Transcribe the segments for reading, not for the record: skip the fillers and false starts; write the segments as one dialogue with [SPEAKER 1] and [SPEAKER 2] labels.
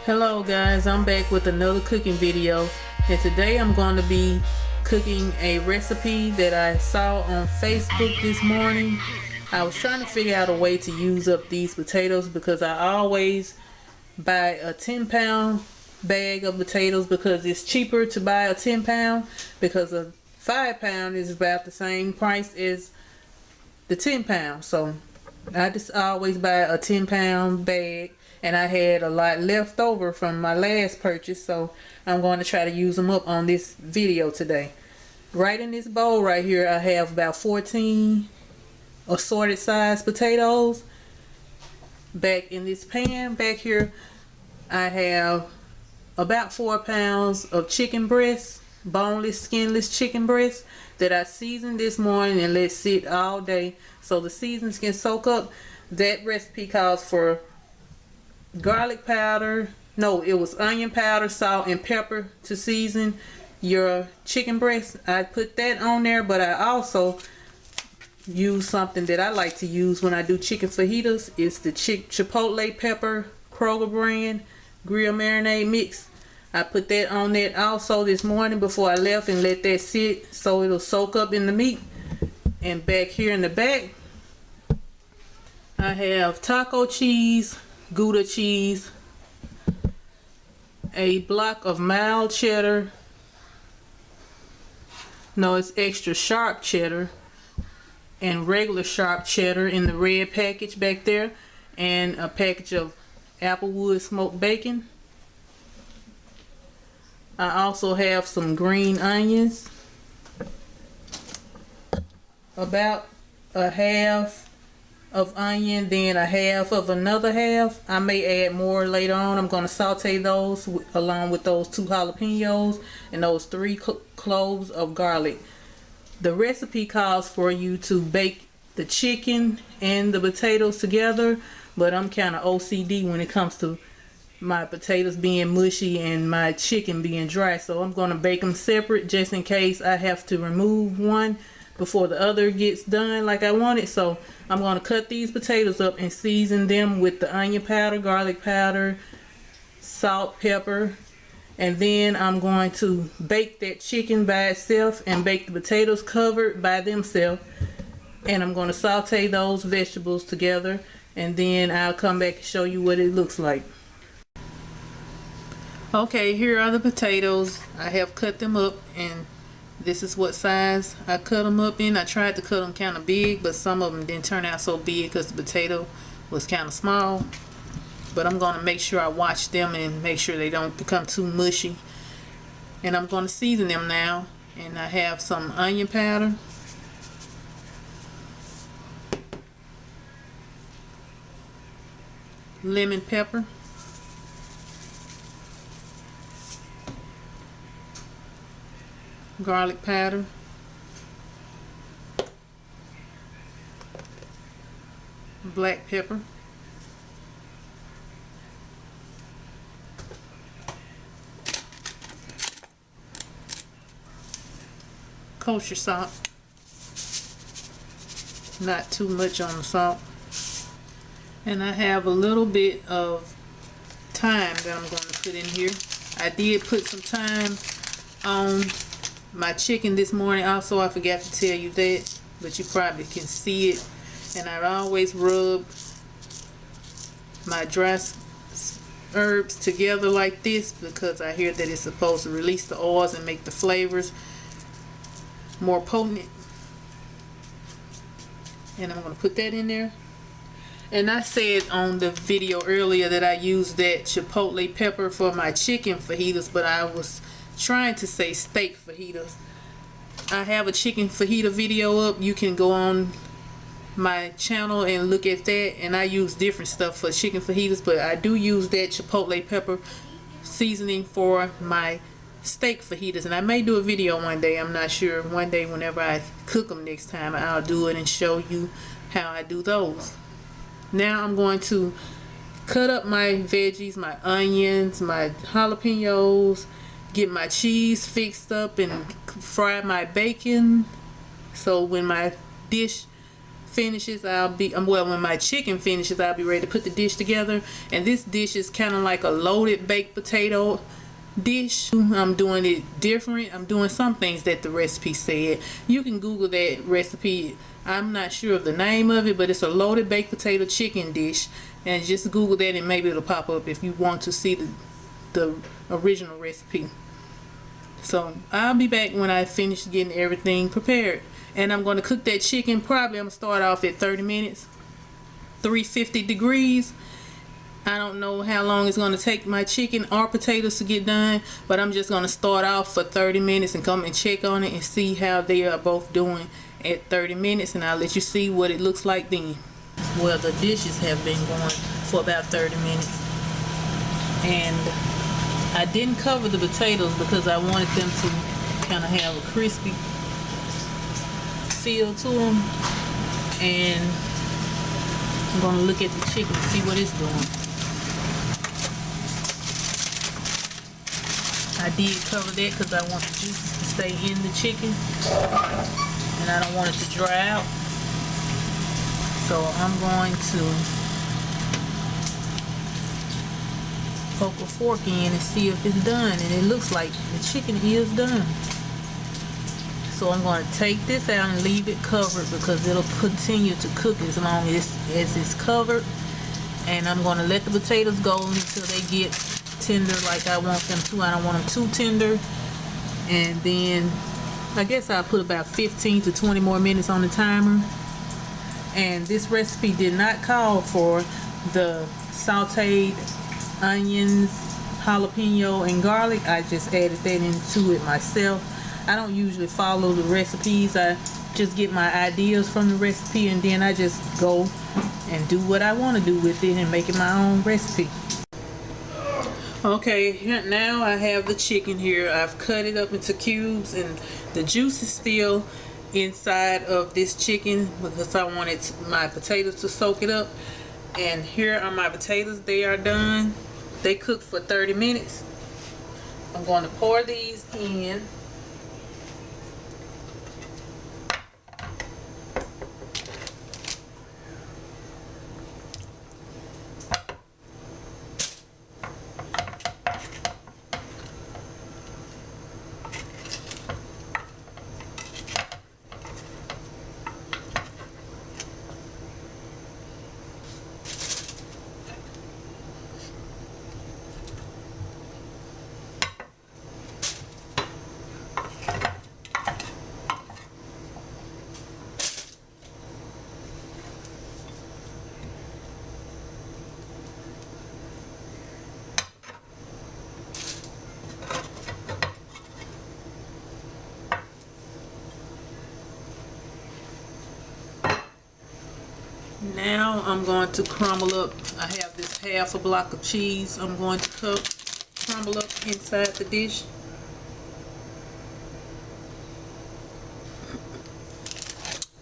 [SPEAKER 1] Hello guys, I'm back with another cooking video, and today I'm going to be cooking a recipe that I saw on Facebook this morning. I was trying to figure out a way to use up these potatoes because I always buy a 10-pound bag of potatoes because it's cheaper to buy a 10-pound because a 5-pound is about the same price as the 10-pound. So I just always buy a 10-pound bag, and I had a lot left over from my last purchase, so I'm going to try to use them up on this video today. Right in this bowl right here, I have about 14 assorted size potatoes. Back in this pan back here, I have about 4 pounds of chicken breast, boneless, skinless chicken breast that I seasoned this morning and let sit all day so the seasonings can soak up. That recipe calls for garlic powder, no, it was onion powder, salt, and pepper to season your chicken breast. I put that on there, but I also use something that I like to use when I do chicken fajitas. It's the chipotle pepper Kroger brand grill marinade mix. I put that on that also this morning before I left and let that sit so it'll soak up in the meat. And back here in the back, I have taco cheese, Gouda cheese, a block of mild cheddar, no, it's extra sharp cheddar, and regular sharp cheddar in the red package back there, and a package of Applewood smoked bacon. I also have some green onions, about a half of onion, then a half of another half. I may add more later on. I'm going to saute those along with those 2 jalapenos and those 3 cloves of garlic. The recipe calls for you to bake the chicken and the potatoes together, but I'm kind of OCD when it comes to my potatoes being mushy and my chicken being dry, so I'm going to bake them separate just in case I have to remove one before the other gets done like I want it. So I'm going to cut these potatoes up and season them with the onion powder, garlic powder, salt, pepper, and then I'm going to bake that chicken by itself and bake the potatoes covered by themselves, and I'm going to saute those vegetables together, and then I'll come back and show you what it looks like. Okay, here are the potatoes. I have cut them up, and this is what size I cut them up in. I tried to cut them kind of big, but some of them didn't turn out so big because the potato was kind of small. But I'm going to make sure I watch them and make sure they don't become too mushy. And I'm going to season them now. And I have some onion powder, lemon pepper, garlic powder, black pepper, kosher salt, not too much on the salt, and I have a little bit of thyme that I'm going to put in here. I did put some thyme on my chicken this morning also. I forgot to tell you that, but you probably can see it. And I always rub my dry herbs together like this because I hear that it's supposed to release the oils and make the flavors more potent. And I'm going to put that in there. And I said on the video earlier that I used that chipotle pepper for my chicken fajitas, but I was trying to say steak fajitas. I have a chicken fajita video up. You can go on my channel and look at that, and I use different stuff for chicken fajitas, but I do use that chipotle pepper seasoning for my steak fajitas, and I may do a video one day. I'm not sure. One day whenever I cook them next time, I'll do it and show you how I do those. Now I'm going to cut up my veggies, my onions, my jalapenos, get my cheese fixed up, and fry my bacon so when my dish finishes, when my chicken finishes, I'll be ready to put the dish together. And this dish is kind of like a loaded baked potato dish. I'm doing it different. I'm doing some things that the recipe said. You can Google that recipe. I'm not sure of the name of it, but it's a loaded baked potato chicken dish, and just Google that and maybe it'll pop up if you want to see the original recipe. So I'll be back when I finish getting everything prepared. And I'm going to cook that chicken. Probably I'm going to start off at 30 minutes, 350 degrees. I don't know how long it's going to take my chicken or potatoes to get done, but I'm just going to start off for 30 minutes and come and check on it and see how they are both doing at 30 minutes, and I'll let you see what it looks like then. Well, the dishes have been going for about 30 minutes, and I didn't cover the potatoes because I wanted them to kind of have a crispy feel to them. And I'm going to look at the chicken and see what it's doing. I did cover that because I want the juices to stay in the chicken and I don't want it to dry out. So I'm going to poke a fork in and see if it's done, and it looks like the chicken is done. So I'm going to take this out and leave it covered because it'll continue to cook as long as it's covered. And I'm going to let the potatoes go until they get tender like I want them to. I don't want them too tender. And then I guess I'll put about 15 to 20 more minutes on the timer. And this recipe did not call for the sauteed onions, jalapeno, and garlic. I just added that into it myself. I don't usually follow the recipes. I just get my ideas from the recipe and then I just go and do what I want to do with it and make it my own recipe. Okay, now I have the chicken here. I've cut it up into cubes and the juice is still inside of this chicken because I wanted my potatoes to soak it up. And here are my potatoes. They are done. They cooked for 30 minutes. I'm going to pour these in. Now I'm going to crumble up. I have this half a block of cheese I'm going to crumble up inside the dish.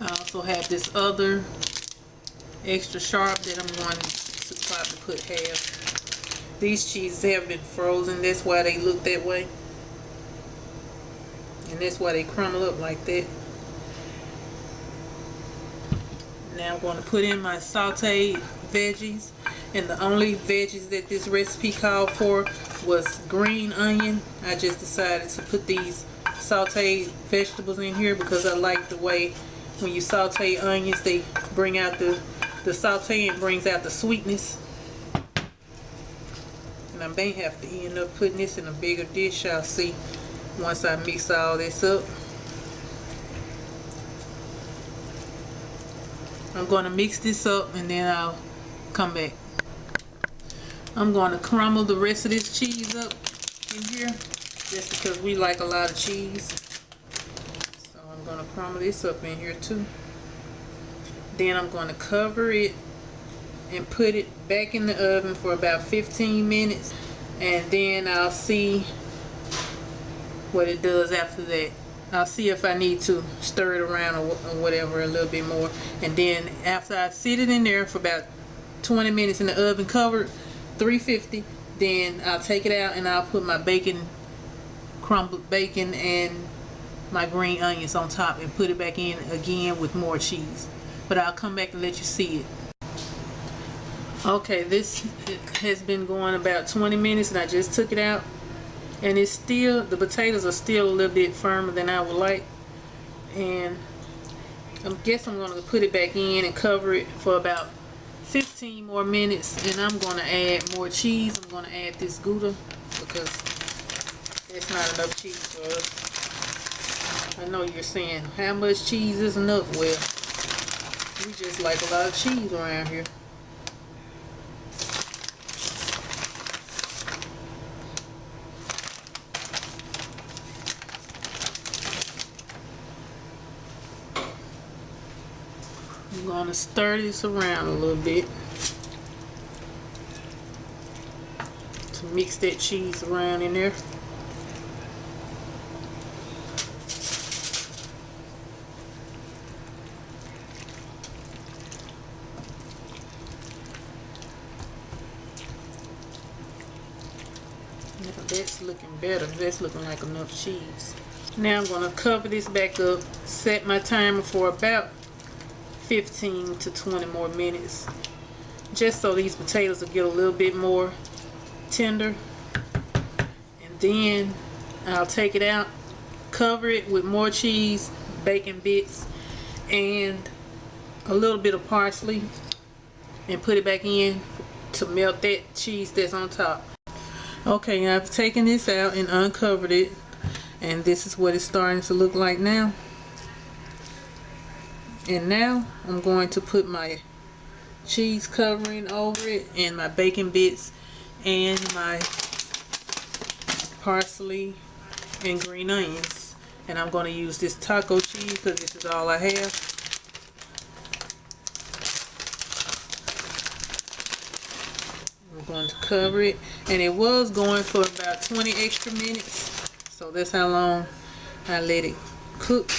[SPEAKER 1] I also have this other extra sharp that I'm going to probably put half. These cheeses have been frozen, that's why they look that way. And that's why they crumble up like that. Now I'm going to put in my sauteed veggies, and the only veggies that this recipe called for was green onion. I just decided to put these sauteed vegetables in here because I like the way when you saute onions they bring out the sauteing brings out the sweetness. And I may have to end up putting this in a bigger dish, I'll see once I mix all this up. I'm going to mix this up and then I'll come back. I'm going to crumble the rest of this cheese up in here just because we like a lot of cheese. So I'm going to crumble this up in here too. Then I'm going to cover it and put it back in the oven for about 15 minutes, and then I'll see what it does after that. I'll see if I need to stir it around or whatever a little bit more. And then after I sit it in there for about 20 minutes in the oven covered, 350, then I'll take it out and I'll put my bacon, crumbled bacon and my green onions on top and put it back in again with more cheese. but I'll come back and let you see it. Okay, this has been going about 20 minutes and I just took it out, and it's still, the potatoes are still a little bit firmer than I would like, and I guess I'm going to put it back in and cover it for about 15 more minutes, and I'm going to add more cheese. I'm going to add this Gouda because that's not enough cheese for us. I know you're saying, how much cheese is enough? Well, we just like a lot of cheese around here. I'm going to stir this around a little bit to mix that cheese around in there. Now that's looking better. That's looking like enough cheese. Now I'm going to cover this back up, set my timer for about 15 to 20 more minutes, just so these potatoes will get a little bit more tender, and then I'll take it out, cover it with more cheese, bacon bits, and a little bit of parsley, and put it back in to melt that cheese that's on top. Okay, I've taken this out and uncovered it, and this is what it's starting to look like now. And now I'm going to put my cheese covering over it, and my bacon bits, and my parsley and green onions. And I'm going to use this taco cheese because this is all I have. I'm going to cover it, and it was going for about 20 extra minutes, so that's how long I let it cook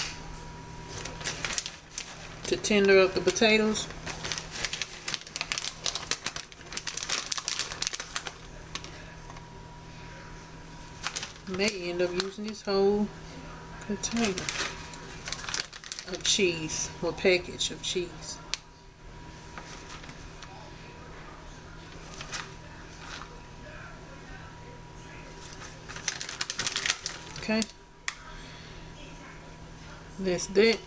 [SPEAKER 1] to tender up the potatoes. May end up using this whole container of cheese, or package of cheese. Okay, that's that.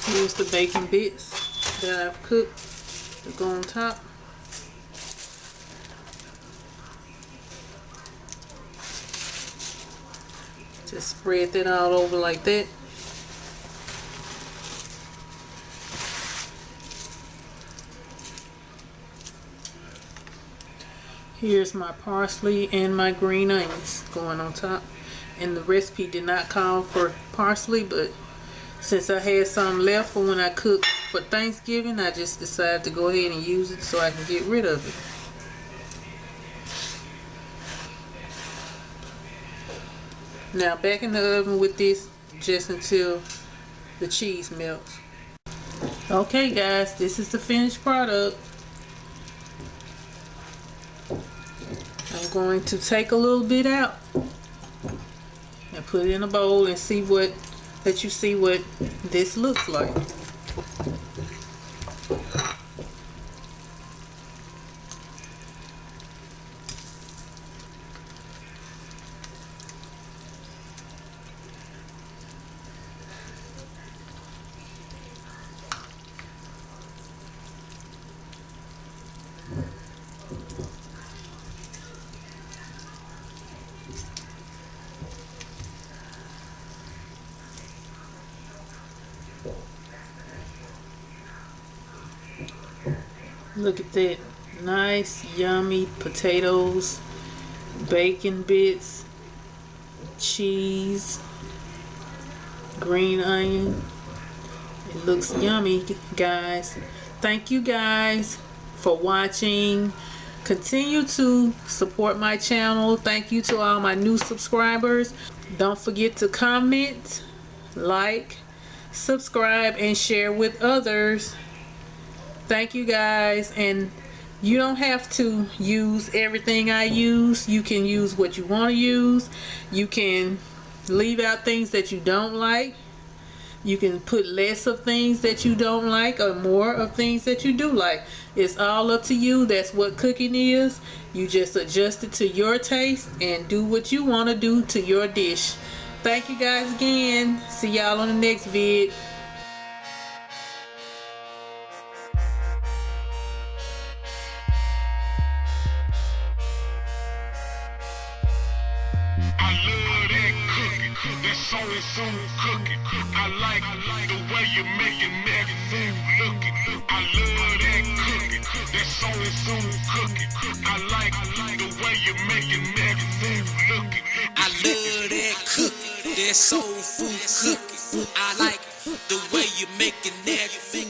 [SPEAKER 1] Here's the bacon bits that I've cooked to go on top. Just spread that all over like that. Here's my parsley and my green onions going on top. And the recipe did not call for parsley, but since I had some left for when I cooked for Thanksgiving, I just decided to go ahead and use it so I can get rid of it. Now back in the oven with this just until the cheese melts. Okay guys, this is the finished product. I'm going to take a little bit out and put it in a bowl and see what, let you see what this looks like. Look at that. Nice, yummy potatoes, bacon bits, cheese, green onion. It looks yummy, guys. Thank you guys for watching. Continue to support my channel. Thank you to all my new subscribers. Don't forget to comment, like, subscribe, and share with others. Thank you guys, and You don't have to use everything I use. You can use what you want to use. You can leave out things that you don't like. You can put less of things that you don't like or more of things that you do like. It's all up to you. That's what cooking is. You just adjust it to your taste and do what you want to do to your dish. Thank you guys again. See y'all on the next vid.
[SPEAKER 2] I love that cooking, that soul food cooking. I like the way you making that food looking. I love that cooking, that soul food cooking. I like the way you making that food looking.
[SPEAKER 3] I love that cooking, that soul food cooking. I like the way you making that food